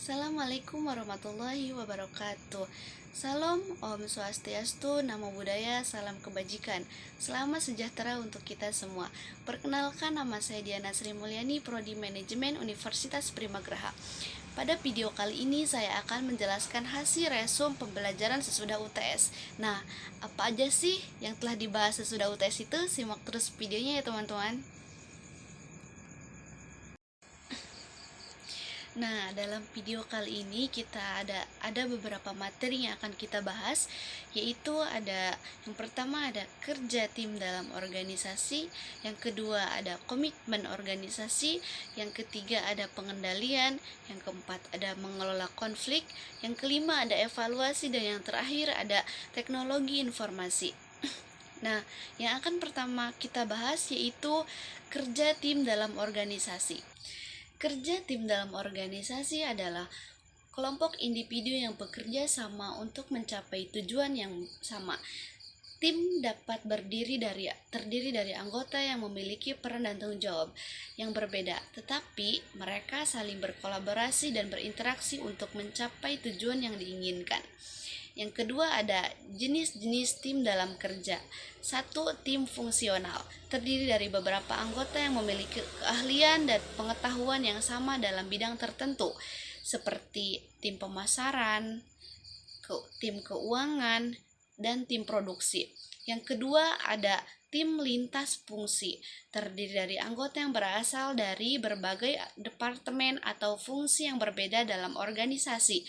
Assalamualaikum warahmatullahi wabarakatuh. Salam Om Swastiastu, Namo Buddhaya, salam kebajikan. Selamat sejahtera untuk kita semua. Perkenalkan, nama saya Diana Sri Mulyani, Prodi Manajemen Universitas Primagraha. Pada video kali ini saya akan menjelaskan hasil resum pembelajaran sesudah UTS. Nah, apa aja sih yang telah dibahas sesudah UTS itu? Simak terus videonya ya teman-teman. Nah, dalam video kali ini kita ada beberapa materi yang akan kita bahas, yaitu yang pertama ada kerja tim dalam organisasi, yang kedua ada komitmen organisasi, yang ketiga ada pengendalian, yang keempat ada mengelola konflik, yang kelima ada evaluasi, dan yang terakhir ada teknologi informasi. Nah, yang akan pertama kita bahas yaitu kerja tim dalam organisasi. Kerja tim dalam organisasi adalah kelompok individu yang bekerja sama untuk mencapai tujuan yang sama. Tim dapat terdiri dari anggota yang memiliki peran dan tanggung jawab yang berbeda, tetapi mereka saling berkolaborasi dan berinteraksi untuk mencapai tujuan yang diinginkan. Yang kedua ada jenis-jenis tim dalam kerja. 1. Tim fungsional, terdiri dari beberapa anggota yang memiliki keahlian dan pengetahuan yang sama dalam bidang tertentu, seperti tim pemasaran, tim keuangan, dan tim produksi. Yang kedua ada tim lintas fungsi, terdiri dari anggota yang berasal dari berbagai departemen atau fungsi yang berbeda dalam organisasi.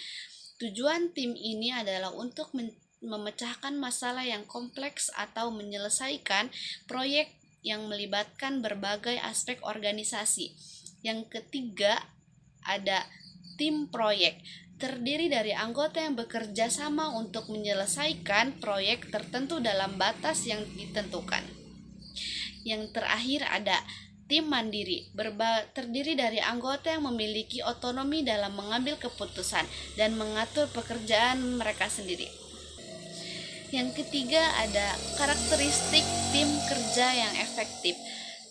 Tujuan tim ini adalah untuk memecahkan masalah yang kompleks atau menyelesaikan proyek yang melibatkan berbagai aspek organisasi. Yang ketiga ada tim proyek, terdiri dari anggota yang bekerja sama untuk menyelesaikan proyek tertentu dalam batas yang ditentukan. Yang terakhir ada tim mandiri, terdiri dari anggota yang memiliki otonomi dalam mengambil keputusan dan mengatur pekerjaan mereka sendiri. Yang ketiga ada karakteristik tim kerja yang efektif.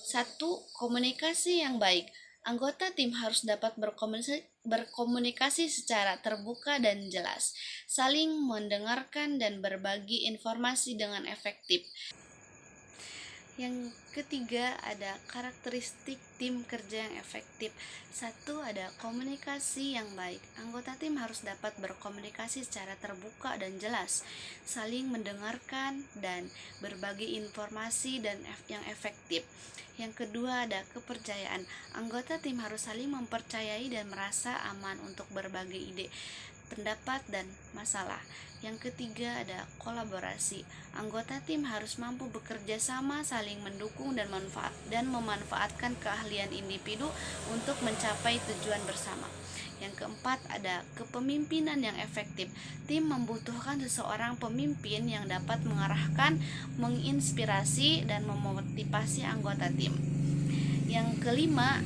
1. Komunikasi yang baik. Anggota tim harus dapat berkomunikasi secara terbuka dan jelas, saling mendengarkan dan berbagi informasi dengan efektif. Yang ketiga ada karakteristik tim kerja yang efektif. 1. Ada komunikasi yang baik. Anggota tim harus dapat berkomunikasi secara terbuka dan jelas, saling mendengarkan dan berbagi informasi yang efektif. Yang kedua ada kepercayaan. Anggota tim harus saling mempercayai dan merasa aman untuk berbagi ide, pendapat, dan masalah. Yang ketiga ada kolaborasi. Anggota tim harus mampu bekerja sama, saling mendukung dan memanfaatkan keahlian individu untuk mencapai tujuan bersama. Yang keempat ada kepemimpinan yang efektif. Tim membutuhkan seseorang pemimpin yang dapat mengarahkan, menginspirasi, dan memotivasi anggota tim. Yang kelima,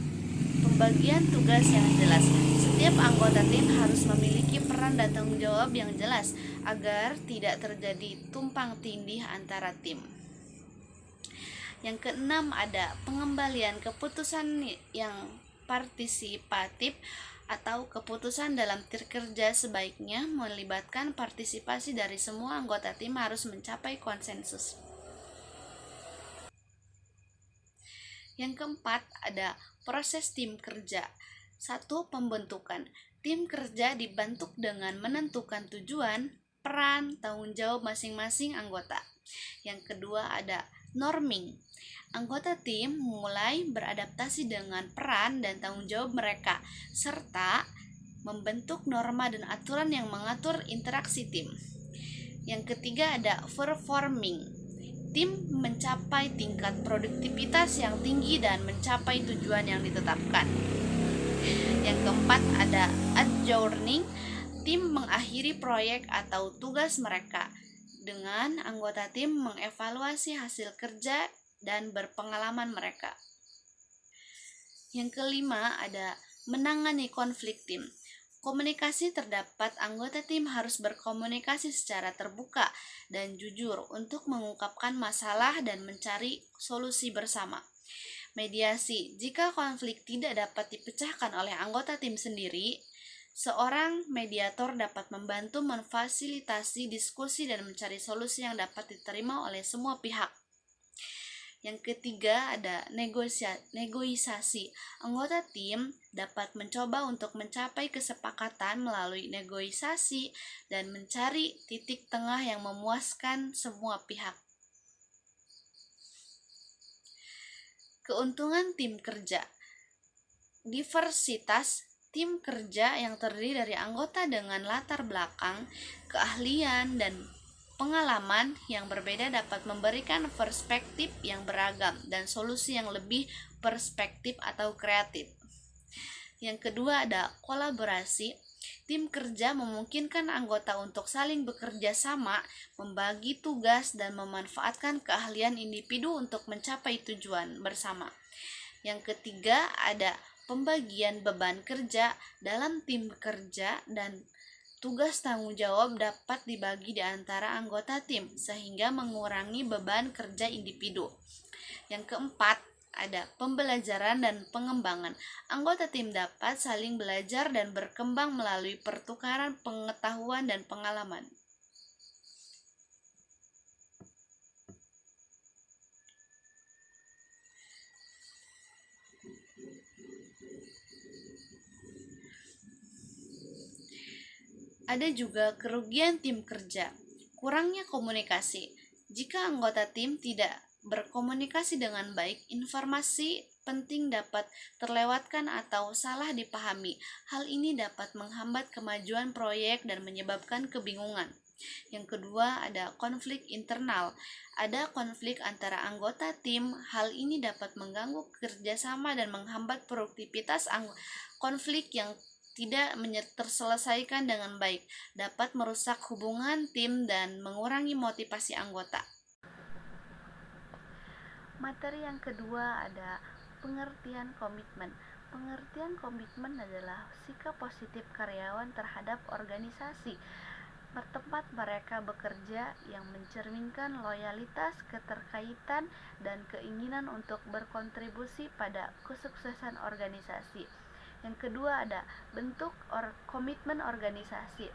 pembagian tugas yang jelas. Setiap anggota tim harus memiliki peran dan tanggung jawab yang jelas agar tidak terjadi tumpang tindih antara tim. Yang keenam ada pengembalian keputusan yang partisipatif atau keputusan dalam tim kerja sebaiknya melibatkan partisipasi dari semua anggota tim harus mencapai konsensus. Yang keempat ada proses tim kerja. 1. Pembentukan. Tim kerja dibentuk dengan menentukan tujuan, peran, tanggung jawab masing-masing anggota. Yang kedua ada norming. Anggota tim mulai beradaptasi dengan peran dan tanggung jawab mereka, serta membentuk norma dan aturan yang mengatur interaksi tim. Yang ketiga ada performing. Tim mencapai tingkat produktivitas yang tinggi dan mencapai tujuan yang ditetapkan. Yang keempat ada adjourning. Tim mengakhiri proyek atau tugas mereka dengan anggota tim mengevaluasi hasil kerja dan berpengalaman mereka. Yang kelima ada menangani konflik tim. Komunikasi terdapat, anggota tim harus berkomunikasi secara terbuka dan jujur untuk mengungkapkan masalah dan mencari solusi bersama. Mediasi. Jika konflik tidak dapat dipecahkan oleh anggota tim sendiri, Seorang mediator dapat membantu memfasilitasi diskusi dan mencari solusi yang dapat diterima oleh semua pihak. Yang ketiga ada negosiasi. Anggota tim dapat mencoba untuk mencapai kesepakatan melalui negosiasi dan mencari titik tengah yang memuaskan semua pihak. Keuntungan tim kerja. Diversitas tim kerja yang terdiri dari anggota dengan latar belakang, keahlian, dan pengalaman yang berbeda dapat memberikan perspektif yang beragam dan solusi yang lebih perspektif atau kreatif. Yang kedua ada kolaborasi. Tim kerja memungkinkan anggota untuk saling bekerja sama, membagi tugas, dan memanfaatkan keahlian individu untuk mencapai tujuan bersama. Yang ketiga ada pembagian beban kerja dalam tim kerja dan tugas tanggung jawab dapat dibagi di antara anggota tim sehingga mengurangi beban kerja individu. Yang keempat ada pembelajaran dan pengembangan. Anggota tim dapat saling belajar dan berkembang melalui pertukaran pengetahuan dan pengalaman. Ada juga kerugian tim kerja. Kurangnya komunikasi. Jika anggota tim tidak berkomunikasi dengan baik, informasi penting dapat terlewatkan atau salah dipahami. Hal ini dapat menghambat kemajuan proyek dan menyebabkan kebingungan. Yang kedua ada konflik internal. Ada konflik antara anggota tim. Hal ini dapat mengganggu kerjasama dan menghambat produktivitas. Konflik yang tidak terselesaikan dengan baik dapat merusak hubungan tim dan mengurangi motivasi anggota. Materi yang kedua ada pengertian komitmen. Pengertian komitmen adalah sikap positif karyawan terhadap organisasi tempat mereka bekerja yang mencerminkan loyalitas, keterkaitan, dan keinginan untuk berkontribusi pada kesuksesan organisasi. Yang kedua ada bentuk komitmen organisasi.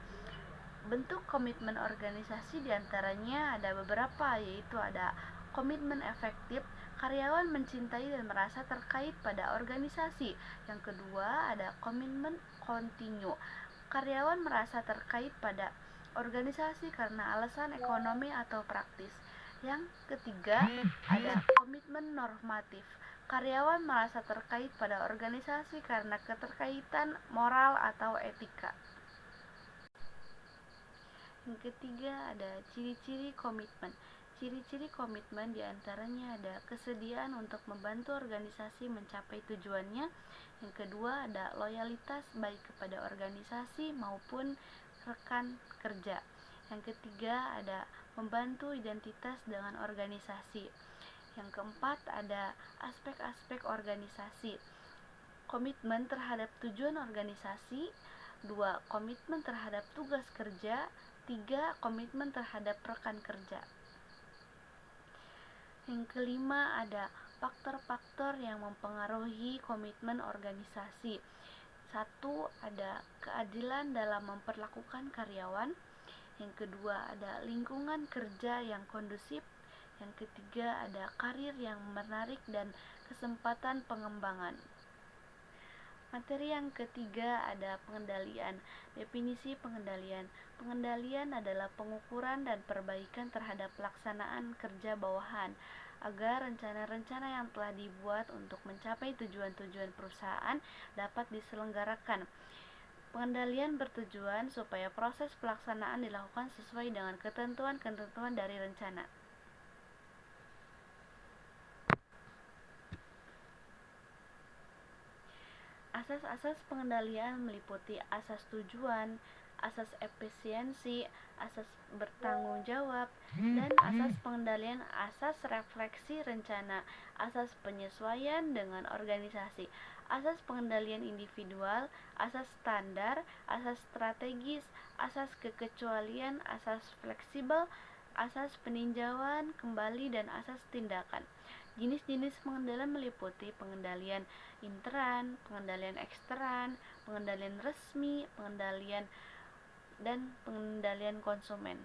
Bentuk komitmen organisasi diantaranya ada beberapa, yaitu ada komitmen efektif, karyawan mencintai dan merasa terkait pada organisasi. Yang kedua ada komitmen kontinu, karyawan merasa terkait pada organisasi karena alasan ekonomi atau praktis. Yang ketiga ada komitmen normatif, karyawan merasa terkait pada organisasi karena keterkaitan moral atau etika. Yang ketiga ada ciri-ciri komitmen. Ciri-ciri komitmen diantaranya ada kesediaan untuk membantu organisasi mencapai tujuannya. Yang kedua ada loyalitas baik kepada organisasi maupun rekan kerja. Yang ketiga ada membantu identitas dengan organisasi. Yang keempat ada aspek-aspek organisasi. Komitmen terhadap tujuan organisasi. 2. Komitmen terhadap tugas kerja. 3. Komitmen terhadap rekan kerja. Yang kelima ada faktor-faktor yang mempengaruhi komitmen organisasi. 1. Ada keadilan dalam memperlakukan karyawan. Yang kedua ada lingkungan kerja yang kondusif. Yang ketiga ada karir yang menarik dan kesempatan pengembangan. Materi yang ketiga ada pengendalian. Definisi pengendalian. Pengendalian adalah pengukuran dan perbaikan terhadap pelaksanaan kerja bawahan agar rencana-rencana yang telah dibuat untuk mencapai tujuan-tujuan perusahaan dapat diselenggarakan. Pengendalian bertujuan supaya proses pelaksanaan dilakukan sesuai dengan ketentuan-ketentuan dari rencana. Asas-asas pengendalian meliputi asas tujuan, asas efisiensi, asas bertanggung jawab, dan asas pengendalian asas refleksi rencana, asas penyesuaian dengan organisasi, asas pengendalian individual, asas standar, asas strategis, asas kekecualian, asas fleksibel, asas peninjauan kembali, dan asas tindakan. Jenis-jenis pengendalian meliputi pengendalian intern, pengendalian ekstern, pengendalian resmi, pengendalian dan pengendalian konsumen.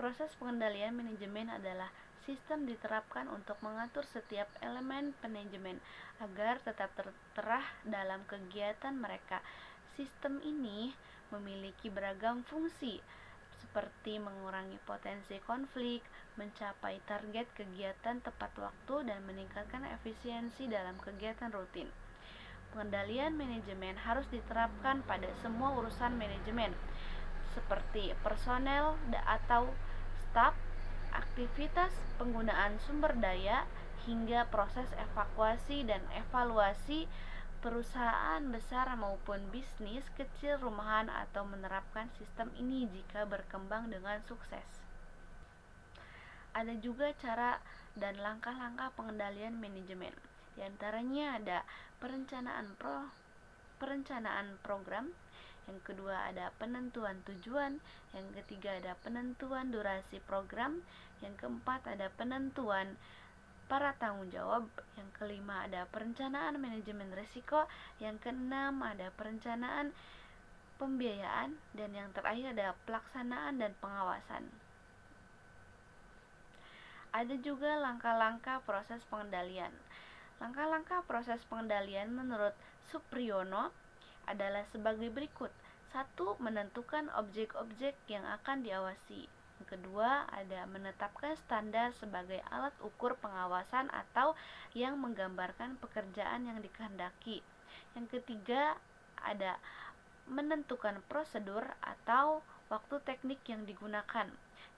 Proses pengendalian manajemen adalah sistem diterapkan untuk mengatur setiap elemen manajemen agar tetap tertera dalam kegiatan mereka. Sistem ini memiliki beragam fungsi seperti mengurangi potensi konflik, mencapai target kegiatan tepat waktu, dan meningkatkan efisiensi dalam kegiatan rutin. Pengendalian manajemen harus diterapkan pada semua urusan manajemen, seperti personel atau staf, aktivitas penggunaan sumber daya, hingga proses evakuasi dan evaluasi perusahaan besar maupun bisnis kecil rumahan atau menerapkan sistem ini jika berkembang dengan sukses. Ada juga cara dan langkah-langkah pengendalian manajemen. Di antaranya ada perencanaan program, yang kedua ada penentuan tujuan, yang ketiga ada penentuan durasi program, yang keempat ada penentuan para tanggung jawab, yang kelima ada perencanaan manajemen risiko, yang keenam ada perencanaan pembiayaan, dan yang terakhir ada pelaksanaan dan pengawasan. Ada juga langkah-langkah proses pengendalian. Langkah-langkah proses pengendalian menurut Supriyono adalah sebagai berikut. 1. Menentukan objek-objek yang akan diawasi. Yang kedua, ada menetapkan standar sebagai alat ukur pengawasan atau yang menggambarkan pekerjaan yang dikehendaki. Yang ketiga, ada menentukan prosedur atau waktu teknik yang digunakan.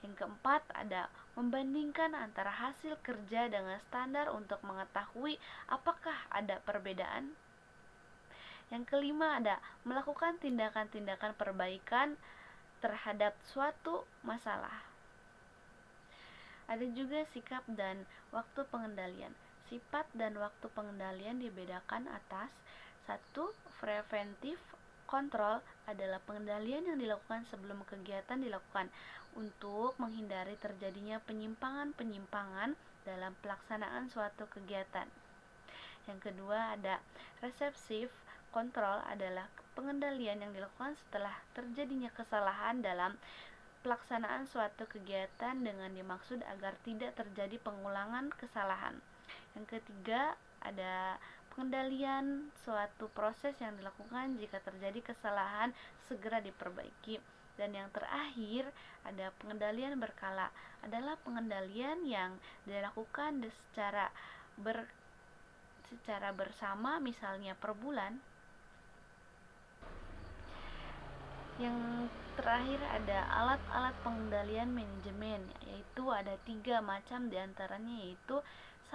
Yang keempat, ada membandingkan antara hasil kerja dengan standar untuk mengetahui apakah ada perbedaan. Yang kelima, ada melakukan tindakan-tindakan perbaikan terhadap suatu masalah. Ada juga sikap dan waktu pengendalian. Sifat dan waktu pengendalian dibedakan atas 1. Preventif kontrol adalah pengendalian yang dilakukan sebelum kegiatan dilakukan untuk menghindari terjadinya penyimpangan-penyimpangan dalam pelaksanaan suatu kegiatan. Yang kedua, ada reseptif kontrol adalah pengendalian yang dilakukan setelah terjadinya kesalahan dalam pelaksanaan suatu kegiatan dengan dimaksud agar tidak terjadi pengulangan kesalahan. Yang ketiga, ada pengendalian suatu proses yang dilakukan jika terjadi kesalahan segera diperbaiki. Dan yang terakhir, ada pengendalian berkala, adalah pengendalian yang dilakukan secara bersama, misalnya per bulan. Yang terakhir ada alat-alat pengendalian manajemen, yaitu ada 3 macam diantaranya, yaitu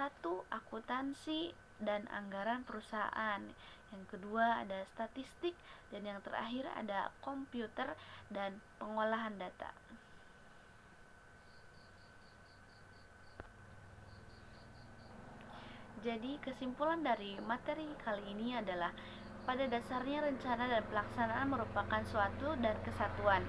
1. Akuntansi dan anggaran perusahaan, yang kedua ada statistik, dan yang terakhir ada komputer dan pengolahan data. Jadi kesimpulan dari materi kali ini adalah pada dasarnya rencana dan pelaksanaan merupakan suatu dan kesatuan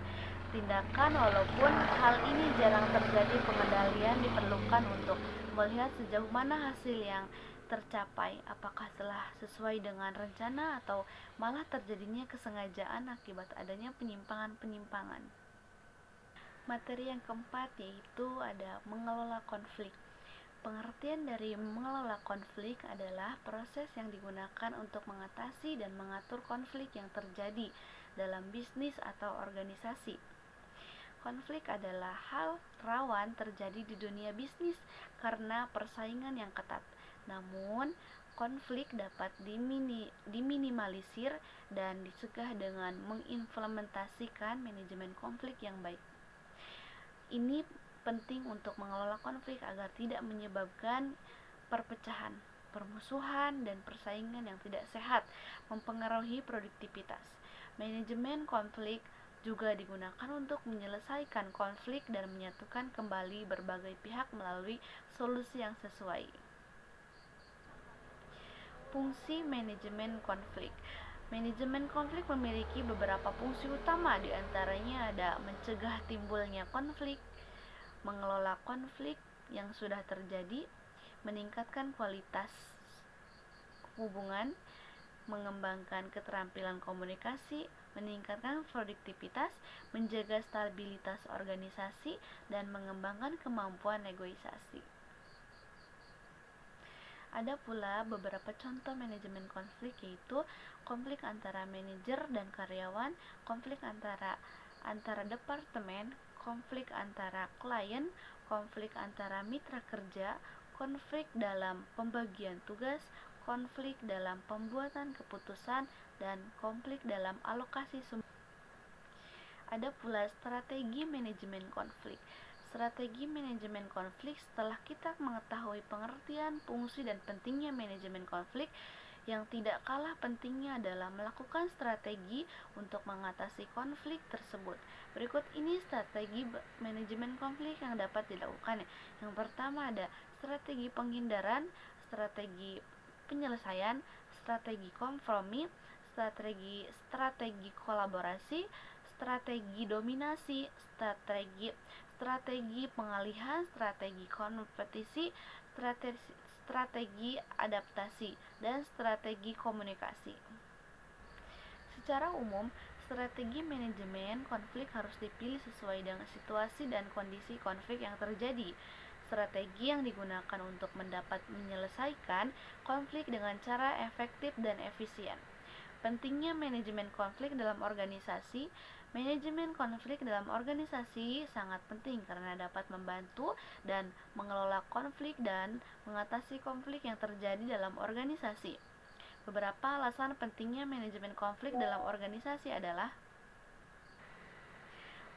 tindakan. Walaupun hal ini jarang terjadi, pengendalian diperlukan untuk melihat sejauh mana hasil yang tercapai, apakah telah sesuai dengan rencana atau malah terjadinya kesengajaan akibat adanya penyimpangan-penyimpangan. Materi yang keempat yaitu ada mengelola konflik. Pengertian dari mengelola konflik adalah proses yang digunakan untuk mengatasi dan mengatur konflik yang terjadi dalam bisnis atau organisasi. Konflik adalah hal rawan terjadi di dunia bisnis karena persaingan yang ketat. Namun, konflik dapat diminimalisir dan dicegah dengan mengimplementasikan manajemen konflik yang baik. Ini penting untuk mengelola konflik agar tidak menyebabkan perpecahan, permusuhan, dan persaingan yang tidak sehat mempengaruhi produktivitas. Manajemen konflik juga digunakan untuk menyelesaikan konflik dan menyatukan kembali berbagai pihak melalui solusi yang sesuai. Fungsi manajemen konflik. Manajemen konflik memiliki beberapa fungsi utama, diantaranya ada mencegah timbulnya konflik, mengelola konflik yang sudah terjadi, meningkatkan kualitas hubungan, mengembangkan keterampilan komunikasi, meningkatkan produktivitas, menjaga stabilitas organisasi, dan mengembangkan kemampuan negosiasi. Ada pula beberapa contoh manajemen konflik, yaitu konflik antara manajer dan karyawan, konflik antara departemen, konflik antara klien, konflik antara mitra kerja, konflik dalam pembagian tugas, konflik dalam pembuatan keputusan, dan konflik dalam alokasi sumber. Ada pula strategi manajemen konflik. Strategi manajemen konflik, setelah kita mengetahui pengertian, fungsi, dan pentingnya manajemen konflik, yang tidak kalah pentingnya adalah melakukan strategi untuk mengatasi konflik tersebut. Berikut ini strategi manajemen konflik yang dapat dilakukan. Yang pertama ada strategi penghindaran, strategi penyelesaian, strategi kompromi, strategi kolaborasi, strategi dominasi, strategi pengalihan, strategi kompetisi, strategi adaptasi, dan strategi komunikasi. Secara umum, strategi manajemen konflik harus dipilih sesuai dengan situasi dan kondisi konflik yang terjadi. Strategi yang digunakan untuk menyelesaikan konflik dengan cara efektif dan efisien. Pentingnya manajemen konflik dalam organisasi. Manajemen konflik dalam organisasi sangat penting karena dapat membantu dan mengelola konflik dan mengatasi konflik yang terjadi dalam organisasi. Beberapa alasan pentingnya manajemen konflik dalam organisasi adalah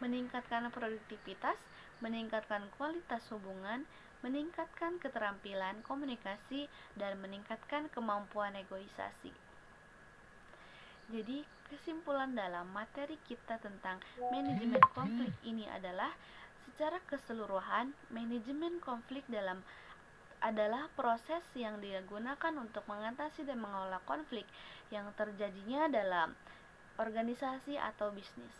meningkatkan produktivitas, meningkatkan kualitas hubungan, meningkatkan keterampilan komunikasi, dan meningkatkan kemampuan negosiasi. Jadi, kesimpulan dalam materi kita tentang manajemen konflik ini adalah, secara keseluruhan, manajemen konflik adalah proses yang digunakan untuk mengatasi dan mengelola konflik yang terjadinya dalam organisasi atau bisnis.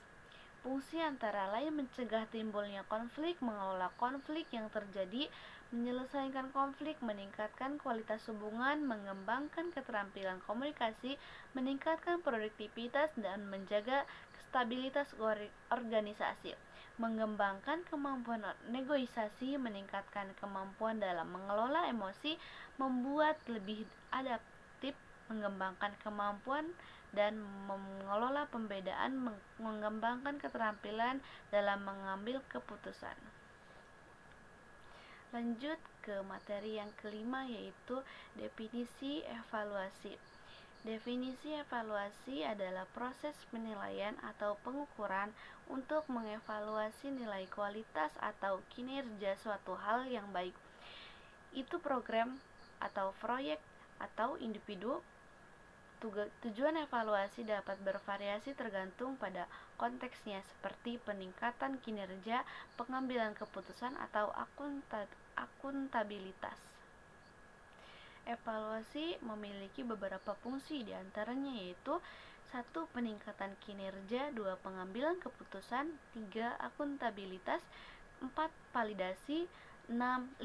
Fungsi antara lain mencegah timbulnya konflik, mengelola konflik yang terjadi, menyelesaikan konflik, meningkatkan kualitas hubungan, mengembangkan keterampilan komunikasi, meningkatkan produktivitas, dan menjaga stabilitas organisasi, mengembangkan kemampuan negosiasi, meningkatkan kemampuan dalam mengelola emosi, membuat lebih adaptif, mengembangkan kemampuan dan mengelola pembedaan, mengembangkan keterampilan dalam mengambil keputusan. Lanjut ke materi yang kelima, yaitu definisi evaluasi. Definisi evaluasi adalah proses penilaian atau pengukuran untuk mengevaluasi nilai kualitas atau kinerja suatu hal yang baik. Itu program atau proyek atau individu. Tujuan evaluasi dapat bervariasi tergantung pada konteksnya, seperti peningkatan kinerja, pengambilan keputusan, atau akuntabilitas. Evaluasi memiliki beberapa fungsi, diantaranya yaitu 1. Peningkatan kinerja, 2. Pengambilan keputusan, 3. Akuntabilitas, 4. Validasi, 5.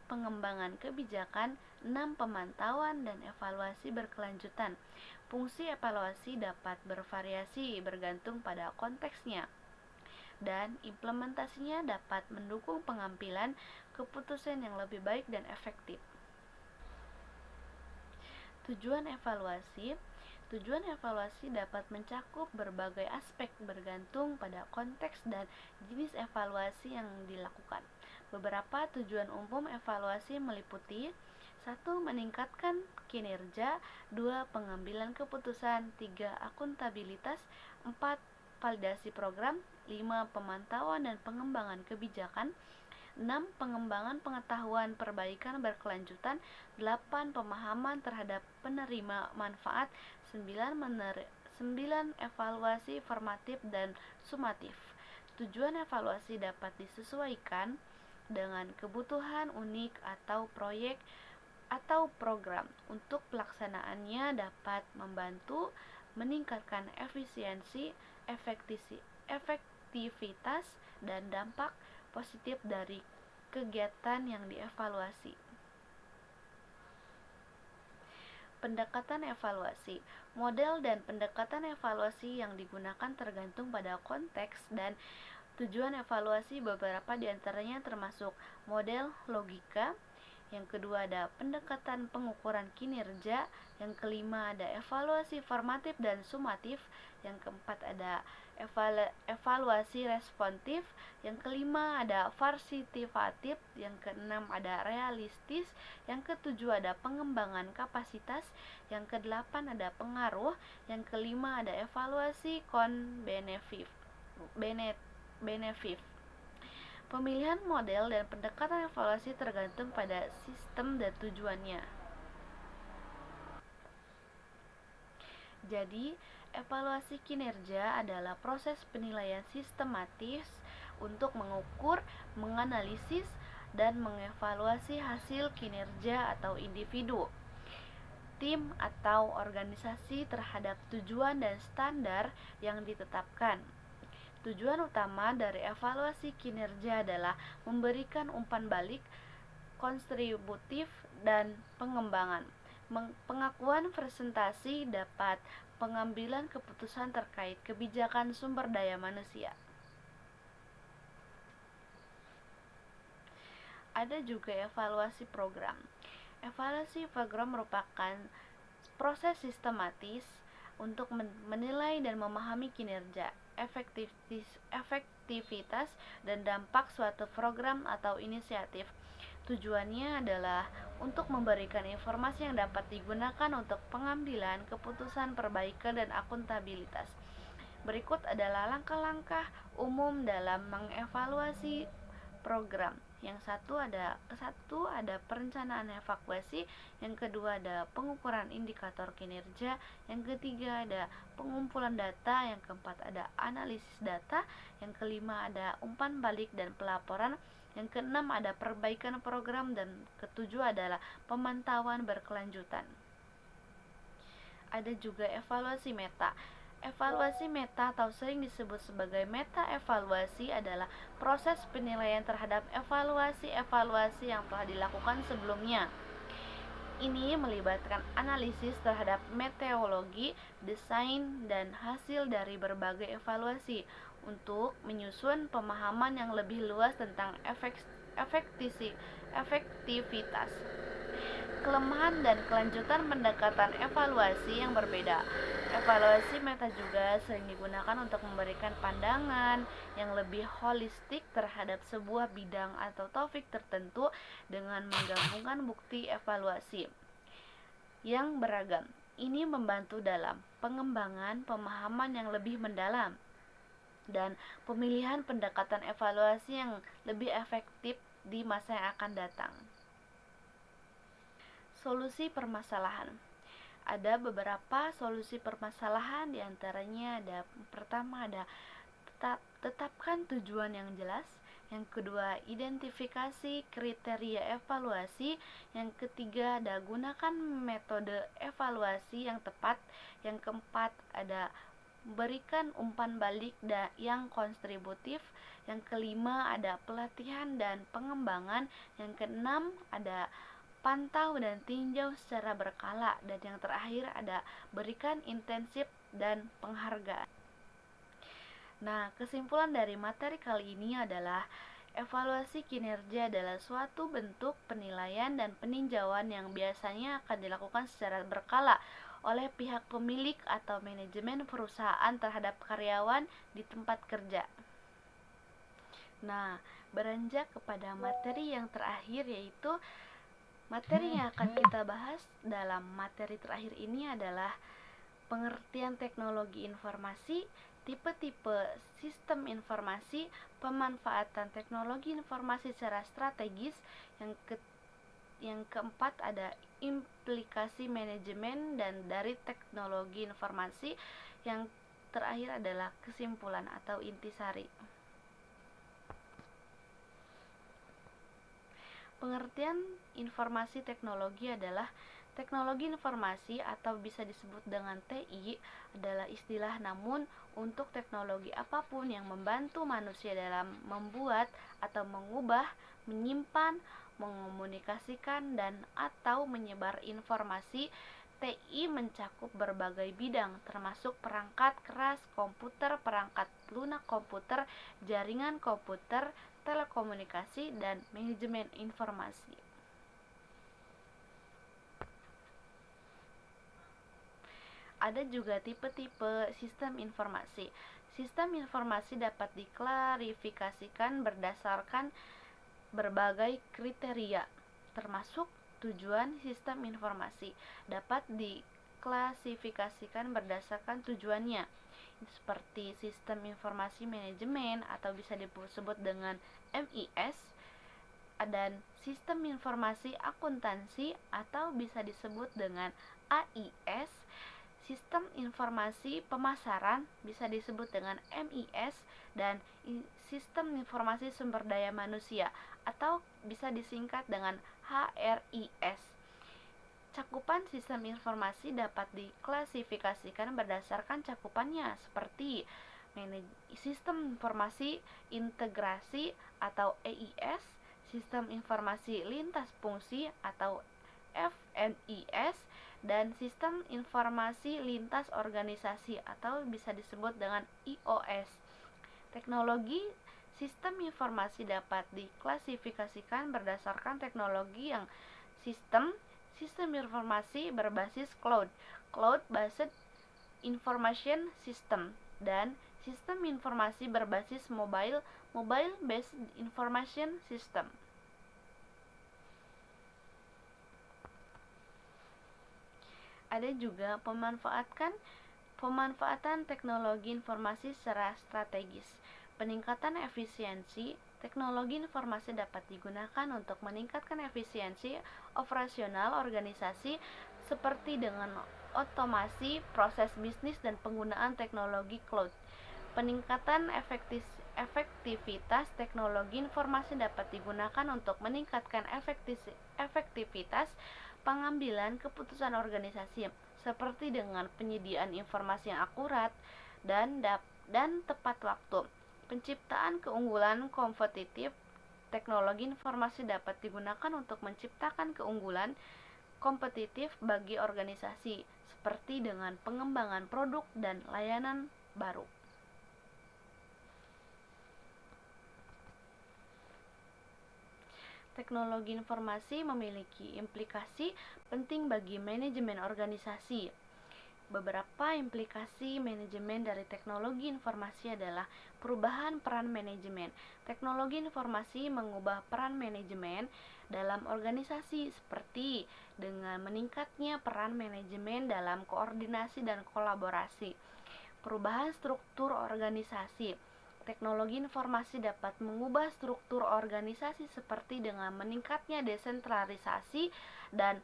Pengembangan kebijakan, 6. Pemantauan dan evaluasi berkelanjutan. Fungsi evaluasi dapat bervariasi bergantung pada konteksnya, dan implementasinya dapat mendukung pengambilan keputusan yang lebih baik dan efektif. Tujuan evaluasi. Tujuan evaluasi dapat mencakup berbagai aspek bergantung pada konteks dan jenis evaluasi yang dilakukan. Beberapa tujuan umum evaluasi meliputi 1. Meningkatkan kinerja, 2. Pengambilan keputusan, 3. Akuntabilitas, 4. Validasi program, 5. Pemantauan dan pengembangan kebijakan, 6. Pengembangan pengetahuan perbaikan berkelanjutan, 8. Pemahaman terhadap penerima manfaat, 9. Evaluasi formatif dan sumatif. Tujuan evaluasi dapat disesuaikan dengan kebutuhan unik atau proyek atau program. Untuk pelaksanaannya dapat membantu meningkatkan efisiensi, efektivitas, dan dampak, positif dari kegiatan yang dievaluasi. Pendekatan evaluasi. Model dan pendekatan evaluasi yang digunakan tergantung pada konteks dan tujuan evaluasi. Beberapa di antaranya termasuk model logika, yang kedua ada pendekatan pengukuran kinerja, yang kelima ada evaluasi formatif dan sumatif, yang keempat ada evaluasi responsif, yang kelima ada farsitatif, yang keenam ada realistis, yang ketujuh ada pengembangan kapasitas, yang kedelapan ada pengaruh, yang kelima ada evaluasi benefit. Pemilihan model dan pendekatan evaluasi tergantung pada sistem dan tujuannya. Jadi, evaluasi kinerja adalah proses penilaian sistematis untuk mengukur, menganalisis, dan mengevaluasi hasil kinerja atau individu, tim, atau organisasi terhadap tujuan dan standar yang ditetapkan. Tujuan utama dari evaluasi kinerja adalah memberikan umpan balik, kontributif, dan pengembangan. Pengakuan presentasi dapat pengambilan keputusan terkait kebijakan sumber daya manusia. Ada juga evaluasi program. Evaluasi program merupakan proses sistematis untuk menilai dan memahami kinerja, efektivitas, dan dampak suatu program atau inisiatif. Tujuannya adalah untuk memberikan informasi yang dapat digunakan untuk pengambilan keputusan, perbaikan, dan akuntabilitas. Berikut adalah langkah-langkah umum dalam mengevaluasi program. Yang satu ada perencanaan evaluasi, yang kedua ada pengukuran indikator kinerja, yang ketiga ada pengumpulan data, yang keempat ada analisis data, yang kelima ada umpan balik dan pelaporan, yang keenam ada perbaikan program, dan ketujuh adalah pemantauan berkelanjutan. Ada juga evaluasi meta. Evaluasi meta atau sering disebut sebagai meta-evaluasi adalah proses penilaian terhadap evaluasi-evaluasi yang telah dilakukan sebelumnya. Ini melibatkan analisis terhadap metodologi, desain, dan hasil dari berbagai evaluasi untuk menyusun pemahaman yang lebih luas tentang efektivitas, kelemahan, dan kelanjutan pendekatan evaluasi yang berbeda. Evaluasi meta juga sering digunakan untuk memberikan pandangan yang lebih holistik terhadap sebuah bidang atau topik tertentu dengan menggabungkan bukti evaluasi yang beragam. Ini membantu dalam pengembangan pemahaman yang lebih mendalam dan pemilihan pendekatan evaluasi yang lebih efektif di masa yang akan datang. Solusi permasalahan. Ada beberapa solusi permasalahan, diantaranya pertama ada tetapkan tujuan yang jelas, yang kedua identifikasi kriteria evaluasi, yang ketiga ada gunakan metode evaluasi yang tepat, yang keempat ada berikan umpan balik yang kontributif, yang kelima ada pelatihan dan pengembangan, yang keenam ada pantau dan tinjau secara berkala, dan yang terakhir ada berikan intensif dan penghargaan. Nah, kesimpulan dari materi kali ini adalah evaluasi kinerja adalah suatu bentuk penilaian dan peninjauan yang biasanya akan dilakukan secara berkala oleh pihak pemilik atau manajemen perusahaan terhadap karyawan di tempat kerja. Nah, beranjak kepada materi yang terakhir, yaitu materi yang akan kita bahas dalam materi terakhir ini adalah pengertian teknologi informasi, tipe-tipe sistem informasi, pemanfaatan teknologi informasi secara strategis, yang keempat ada implikasi manajemen dan dari teknologi informasi, yang terakhir adalah kesimpulan atau intisari. Pengertian informasi teknologi adalah Teknologi informasi atau bisa disebut dengan TI adalah istilah, namun untuk teknologi apapun yang membantu manusia dalam membuat atau mengubah, menyimpan, mengomunikasikan, dan atau menyebar informasi. TI mencakup berbagai bidang termasuk perangkat keras komputer, perangkat lunak komputer, jaringan komputer, telekomunikasi, dan manajemen informasi. Ada juga tipe-tipe sistem informasi. Sistem informasi dapat diklarifikasikan berdasarkan berbagai kriteria, termasuk tujuan sistem informasi dapat diklasifikasikan berdasarkan tujuannya, seperti sistem informasi manajemen atau bisa disebut dengan MIS, dan sistem informasi akuntansi atau bisa disebut dengan AIS. Sistem informasi pemasaran bisa disebut dengan MIS, dan sistem informasi sumber daya manusia atau bisa disingkat dengan HRIS. Cakupan sistem informasi dapat diklasifikasikan berdasarkan cakupannya, seperti sistem informasi integrasi atau EIS, sistem informasi lintas fungsi atau FNIS, dan sistem informasi lintas organisasi atau bisa disebut dengan IOS. Teknologi sistem informasi dapat diklasifikasikan berdasarkan teknologi yang sistem informasi berbasis cloud-based information system, dan sistem informasi berbasis mobile-based information system. Ada juga pemanfaatan teknologi informasi secara strategis. Peningkatan efisiensi. Teknologi informasi dapat digunakan untuk meningkatkan efisiensi operasional organisasi seperti dengan otomasi proses bisnis dan penggunaan teknologi cloud. Peningkatan efektivitas. Teknologi informasi dapat digunakan untuk meningkatkan efektivitas pengambilan keputusan organisasi, seperti dengan penyediaan informasi yang akurat dan tepat waktu. Penciptaan keunggulan kompetitif. Teknologi informasi dapat digunakan untuk menciptakan keunggulan kompetitif bagi organisasi, seperti dengan pengembangan produk dan layanan baru. Teknologi informasi memiliki implikasi penting bagi manajemen organisasi. Beberapa implikasi manajemen dari teknologi informasi adalah perubahan peran manajemen. Teknologi informasi mengubah peran manajemen dalam organisasi, seperti dengan meningkatnya peran manajemen dalam koordinasi dan kolaborasi. Perubahan struktur organisasi. Teknologi informasi dapat mengubah struktur organisasi seperti dengan meningkatnya desentralisasi dan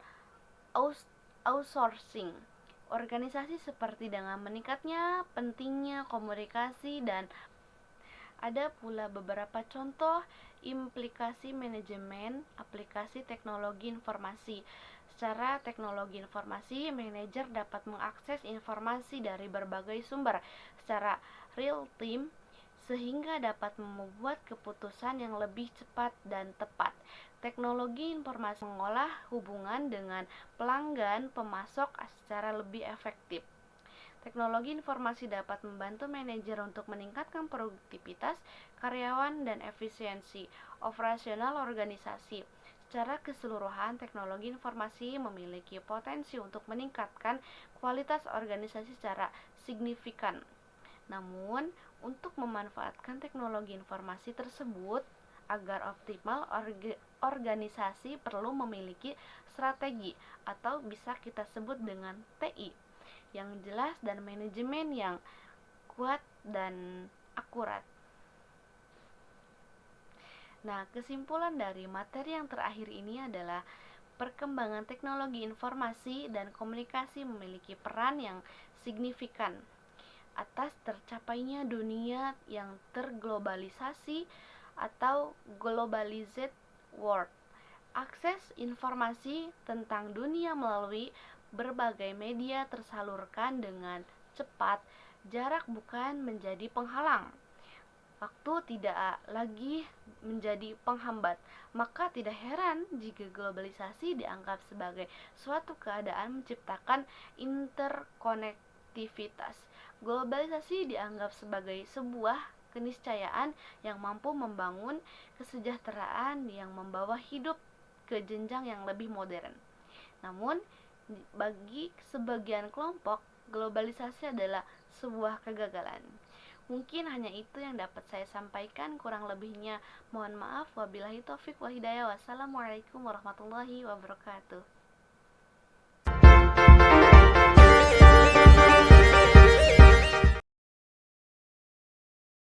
outsourcing organisasi, seperti dengan meningkatnya pentingnya komunikasi. Dan ada pula beberapa contoh implikasi manajemen aplikasi teknologi informasi. Secara teknologi informasi, manajer dapat mengakses informasi dari berbagai sumber secara real time sehingga dapat membuat keputusan yang lebih cepat dan tepat. Teknologi informasi mengolah hubungan dengan pelanggan pemasok secara lebih efektif. Teknologi informasi dapat membantu manajer untuk meningkatkan produktivitas karyawan dan efisiensi operasional organisasi. Secara keseluruhan, teknologi informasi memiliki potensi untuk meningkatkan kualitas organisasi secara signifikan. Namun, untuk memanfaatkan teknologi informasi tersebut agar optimal, organisasi perlu memiliki strategi atau bisa kita sebut dengan TI yang jelas dan manajemen yang kuat dan akurat. Nah, kesimpulan dari materi yang terakhir ini adalah perkembangan teknologi informasi dan komunikasi memiliki peran yang signifikan atas tercapainya dunia yang terglobalisasi atau globalized world. Akses informasi tentang dunia melalui berbagai media tersalurkan dengan cepat, jarak bukan menjadi penghalang. Waktu tidak lagi menjadi penghambat, maka tidak heran jika globalisasi dianggap sebagai suatu keadaan menciptakan interkonektivitas. Globalisasi dianggap sebagai sebuah keniscayaan yang mampu membangun kesejahteraan yang membawa hidup ke jenjang yang lebih modern. Namun, bagi sebagian kelompok, globalisasi adalah sebuah kegagalan. Mungkin hanya itu yang dapat saya sampaikan, kurang lebihnya mohon maaf. Wabillahi taufik wal hidayah. Wassalamualaikum warahmatullahi wabarakatuh.